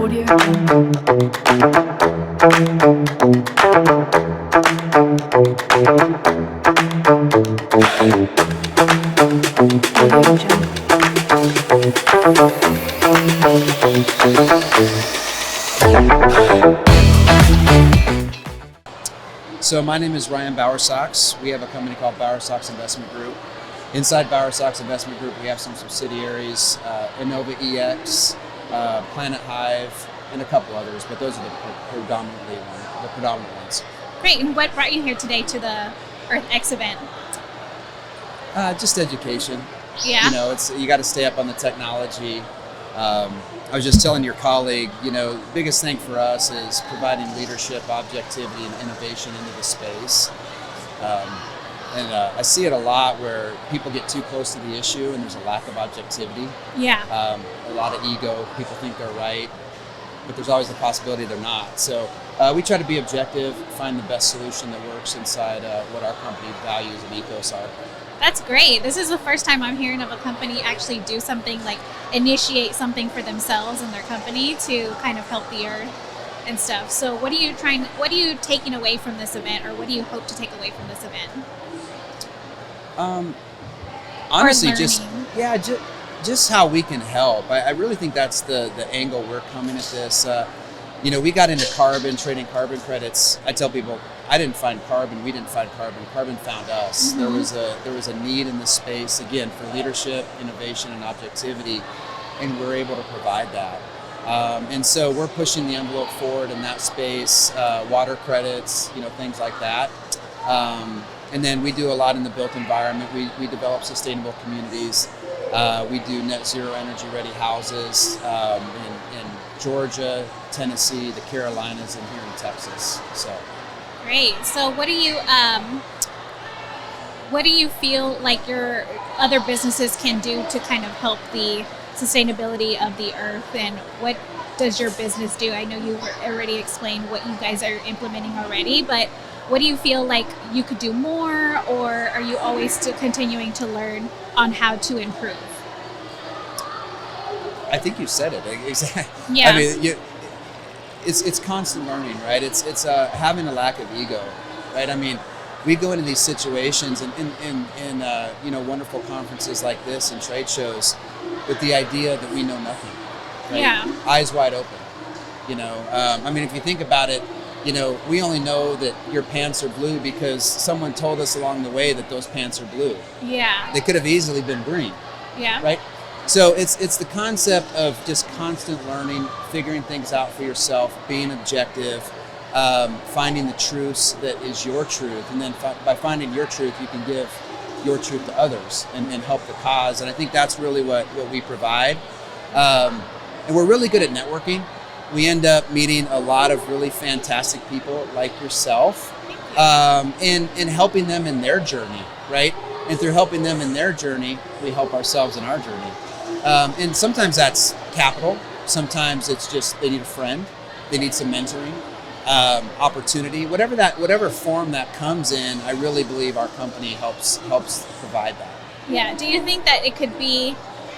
So my name is fka Bowersox. We have a company called Bowersox Investment Group. Inside Bowersox Investment Group, we have some subsidiaries, Innova EX, Planet Hive, and a couple others, but those are the predominant ones. Great, and what brought you here today to the Earth X event? Just education. Yeah. You know, you got to stay up on the technology. I was just telling your colleague, you know, the biggest thing for us is providing leadership, objectivity, and innovation into the space. I see it a lot where people get too close to the issue and there's a lack of objectivity. Yeah. A lot of ego. People think they're right, but there's always the possibility they're not. So we try to be objective, find the best solution that works inside what our company values and ethos are. That's great. This is the first time I'm hearing of a company actually do something like initiate something for themselves and their company to kind of help the earth and stuff. So what are you taking away from this event, or what do you hope to take away from this event? Honestly, just how we can help. I really think that's the angle we're coming at this. You know, we got into trading carbon credits. I tell people, I didn't find carbon, we didn't find carbon, carbon found us. Mm-hmm. There was a need in this space, again, for leadership, innovation, and objectivity, and we're able to provide that. And so we're pushing the envelope forward in that space, water credits, you know, things like that. And then we do a lot in the built environment. We develop sustainable communities. We do net zero energy ready houses in Georgia, Tennessee, the Carolinas, and here in Texas. So great. So what do you feel like your other businesses can do to kind of help the sustainability of the earth, and what does your business do? I know you already explained what you guys are implementing already, but what do you feel like you could do more, or are you always still continuing to learn on how to improve? I think you said it exactly. Yeah. I mean, it's constant learning, right? It's having a lack of ego, right? I mean, we go into these situations and in you know, wonderful conferences like this and trade shows with the idea that we know nothing, right? Yeah. Eyes wide open. You know, I mean, if you think about it, you know, we only know that your pants are blue because someone told us along the way that those pants are blue. Yeah. They could have easily been green. Yeah. Right? So it's the concept of just constant learning, figuring things out for yourself, being objective, finding the truth that is your truth, and then by finding your truth, you can give your truth to others and help the cause. And I think that's really what we provide. And we're really good at networking. We end up meeting a lot of really fantastic people like yourself, and helping them in their journey, right? And through helping them in their journey, we help ourselves in our journey. And sometimes that's capital. Sometimes it's just they need a friend. They need some mentoring, opportunity, whatever form that comes in. I really believe our company helps provide that. Yeah. Do you think that it could be,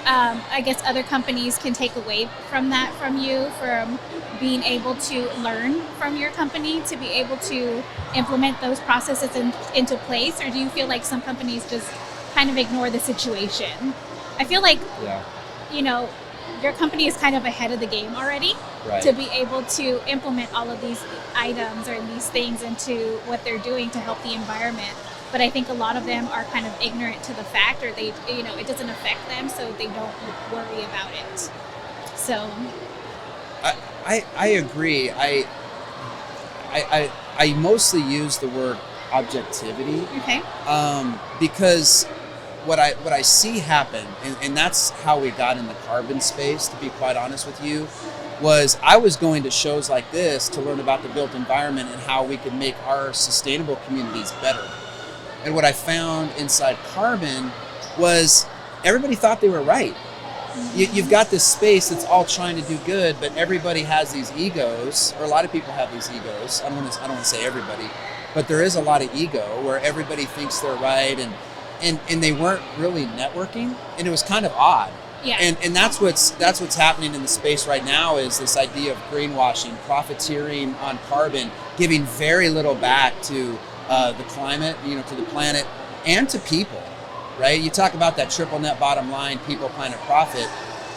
I guess other companies can take away from that from you, from being able to learn from your company to be able to implement those processes into place? Or do you feel like some companies just kind of ignore the situation? I feel like, you know, your company is kind of ahead of the game already, right, to be able to implement all of these items or these things into what they're doing to help the environment. But I think a lot of them are kind of ignorant to the fact, or they, you know, it doesn't affect them, so they don't worry about it. So I agree. I mostly use the word objectivity. Okay. Because what I see happen, and that's how we got in the carbon space, to be quite honest with you, was I was going to shows like this to learn about the built environment and how we could make our sustainable communities better. And what I found inside carbon was everybody thought they were right. You've got this space that's all trying to do good, but everybody has these egos, or a lot of people have these egos. I don't want to say everybody, but there is a lot of ego where everybody thinks they're right, and they weren't really networking, and it was kind of odd. Yeah. And that's what's happening in the space right now is this idea of greenwashing, profiteering on carbon, giving very little back to the climate, to the planet, and to people. Right? You talk about that triple net bottom line, people, planet, profit.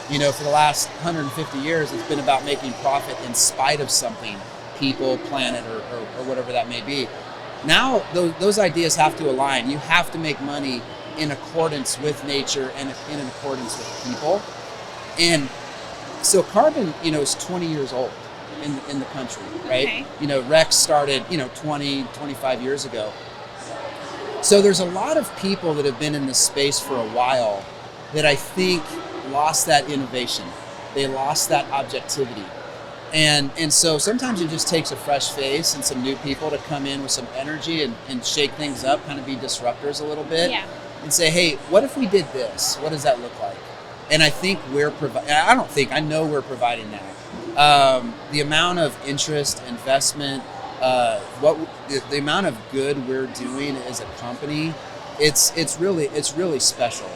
For the last 150 years, it's been about making profit in spite of something, people, planet, or whatever that may be. Now, those ideas have to align. You have to make money in accordance with nature and in accordance with people. And so carbon, is 20 years old in the country, right? Okay. Rex started, 20, 25 years ago. So there's a lot of people that have been in this space for a while that I think lost that innovation. They lost that objectivity. And so sometimes it just takes a fresh face and some new people to come in with some energy and shake things up, kind of be disruptors a little bit. Yeah. And say, hey, what if we did this? What does that look like? And I think I know we're providing that. The amount of interest, investment, the amount of good we're doing as a company, it's really special.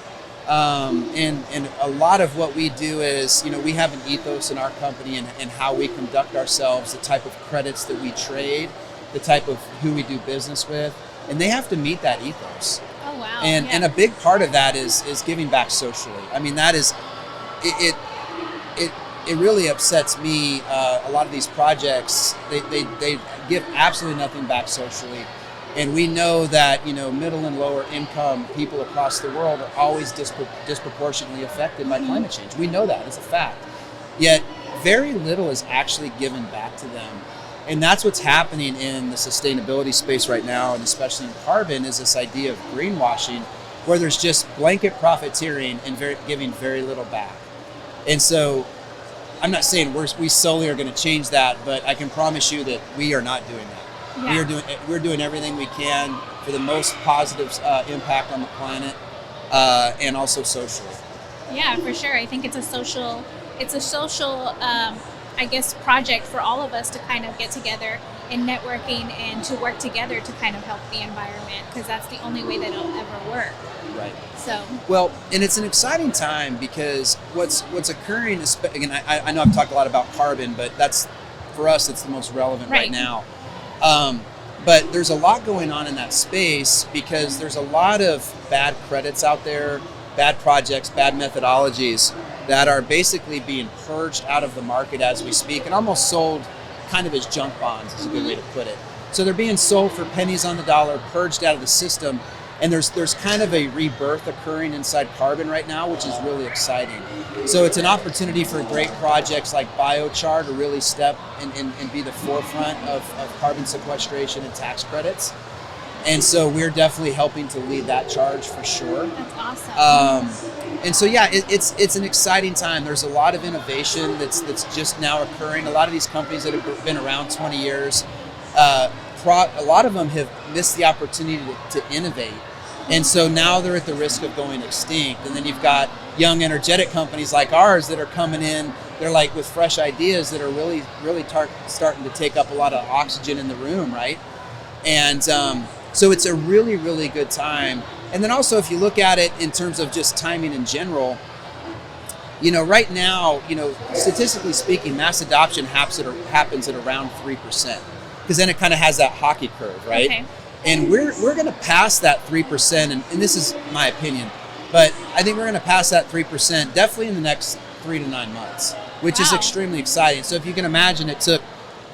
And a lot of what we do is, we have an ethos in our company and how we conduct ourselves, the type of credits that we trade, the type of who we do business with, and they have to meet that ethos. Oh wow! And a big part of that is giving back socially. I mean, that is it really upsets me. A lot of these projects, they give absolutely nothing back socially. And we know that, middle and lower income people across the world are always disproportionately affected by climate change. We know that, it's a fact. Yet very little is actually given back to them. And that's what's happening in the sustainability space right now, and especially in carbon, is this idea of greenwashing, where there's just blanket profiteering and giving very little back. And so I'm not saying we solely are going to change that, but I can promise you that we are not doing that. Yeah. We're doing everything we can for the most positive impact on the planet, and also socially. Yeah, for sure. I think it's a social, project for all of us to kind of get together in networking and to work together to kind of help the environment, because that's the only way that it'll ever work. Right. So. Well, and it's an exciting time because what's occurring is, again, I know I've talked a lot about carbon, but that's, for us, it's the most relevant right now. But there's a lot going on in that space because there's a lot of bad credits out there, bad projects, bad methodologies that are basically being purged out of the market as we speak and almost sold kind of as junk bonds is a good way to put it. So they're being sold for pennies on the dollar, purged out of the system. And there's kind of a rebirth occurring inside carbon right now, which is really exciting. So it's an opportunity for great projects like biochar to really step and be the forefront of carbon sequestration and tax credits. And so we're definitely helping to lead that charge for sure. That's awesome. And so, yeah, it's an exciting time. There's a lot of innovation that's just now occurring. A lot of these companies that have been around 20 years, a lot of them have missed the opportunity to innovate. And so now they're at the risk of going extinct. And then you've got young, energetic companies like ours that are coming in. They're like with fresh ideas that are really starting to take up a lot of oxygen in the room, right? And so it's a really, really good time. And then also, if you look at it in terms of just timing in general, right now, statistically speaking, mass adoption happens at around 3%, because then it kind of has that hockey curve, right? Okay. And we're going to pass that 3%, and this is my opinion, but I think we're going to pass that 3% definitely in the next 3 to 9 months, which is extremely exciting. So if you can imagine, it took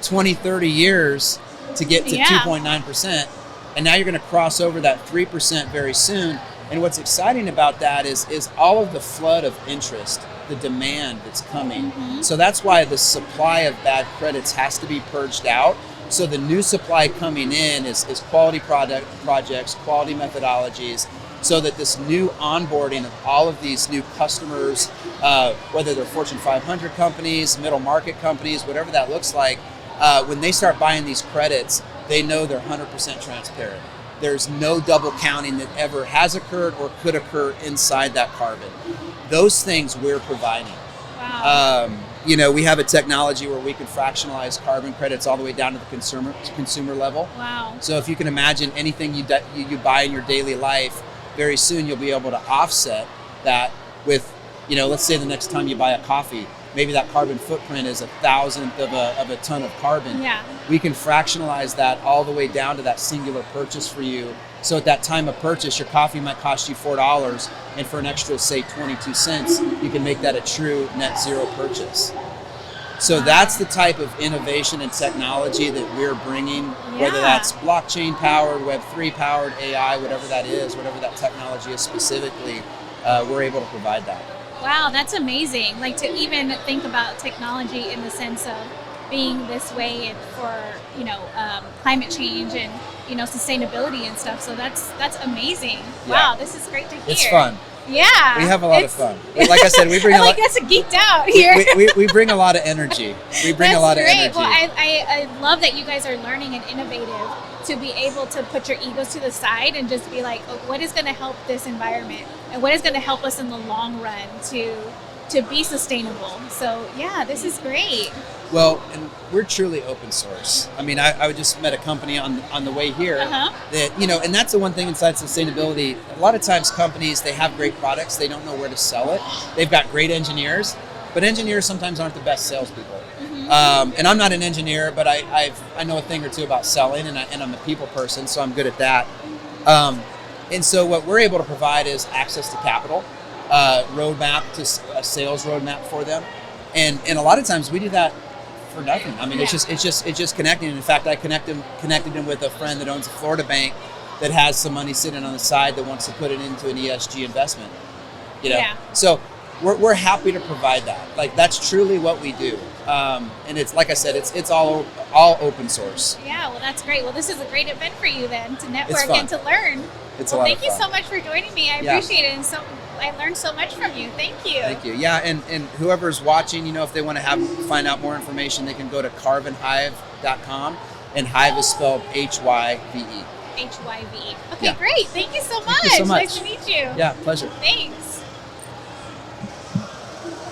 20, 30 years to get to 2.9%, and now you're going to cross over that 3% very soon. And what's exciting about that is all of the flood of interest, the demand that's coming. Mm-hmm. So that's why the supply of bad credits has to be purged out. So the new supply coming in is quality projects, quality methodologies, so that this new onboarding of all of these new customers, whether they're Fortune 500 companies, middle market companies, whatever that looks like, when they start buying these credits, they know they're 100% transparent. There's no double counting that ever has occurred or could occur inside that carbon. Those things we're providing. Wow. We have a technology where we can fractionalize carbon credits all the way down to the consumer level. Wow. So if you can imagine anything you buy in your daily life, very soon you'll be able to offset that with let's say the next time you buy a coffee, maybe that carbon footprint is 1,000th of a ton of carbon. Yeah. We can fractionalize that all the way down to that singular purchase for you. So at that time of purchase, your coffee might cost you $4, and for an extra, say, 22 cents, you can make that a true net zero purchase. So that's the type of innovation and technology that we're bringing, whether that's blockchain powered, Web3 powered, AI, whatever that is, whatever that technology is specifically, we're able to provide that. Wow, that's amazing. Like, to even think about technology in the sense of being this way and for, climate change and, sustainability and stuff. So that's amazing. Wow, this is great to hear. It's fun. Yeah. We have a lot of fun. Like I said, we bring a lot. That's geeked out here. We bring a lot of energy. We bring a lot of energy. Well, I love that you guys are learning and innovative to be able to put your egos to the side and just be like, what is going to help this environment and what is going to help us in the long run to be sustainable. So yeah, this is great. Well, and we're truly open source. I mean, I just met a company on the way here that, and that's the one thing inside sustainability. A lot of times companies, they have great products. They don't know where to sell it. They've got great engineers, but engineers sometimes aren't the best salespeople. And I'm not an engineer, but I know a thing or two about selling, and I'm a people person, so I'm good at that. And so what we're able to provide is access to capital, roadmap to a sales roadmap for them, and a lot of times we do that for nothing. I mean, it's just connecting. In fact, I connected him with a friend that owns a Florida bank that has some money sitting on the side that wants to put it into an ESG investment. So we're happy to provide that. Like, that's truly what we do. And it's, like I said, it's all open source. Yeah, well, that's great. Well, this is a great event for you then, to network and to learn. It's a lot of fun. Thank you so much for joining me. I appreciate it. And so I learned so much from you. Thank you. Thank you. Yeah, and whoever's watching, if they want to find out more information, they can go to carbonhive.com, and Hive is spelled Hyve. Hyve. Okay, great. Thank you so much. Thank you so much. Nice to meet you. Yeah, pleasure. Thanks.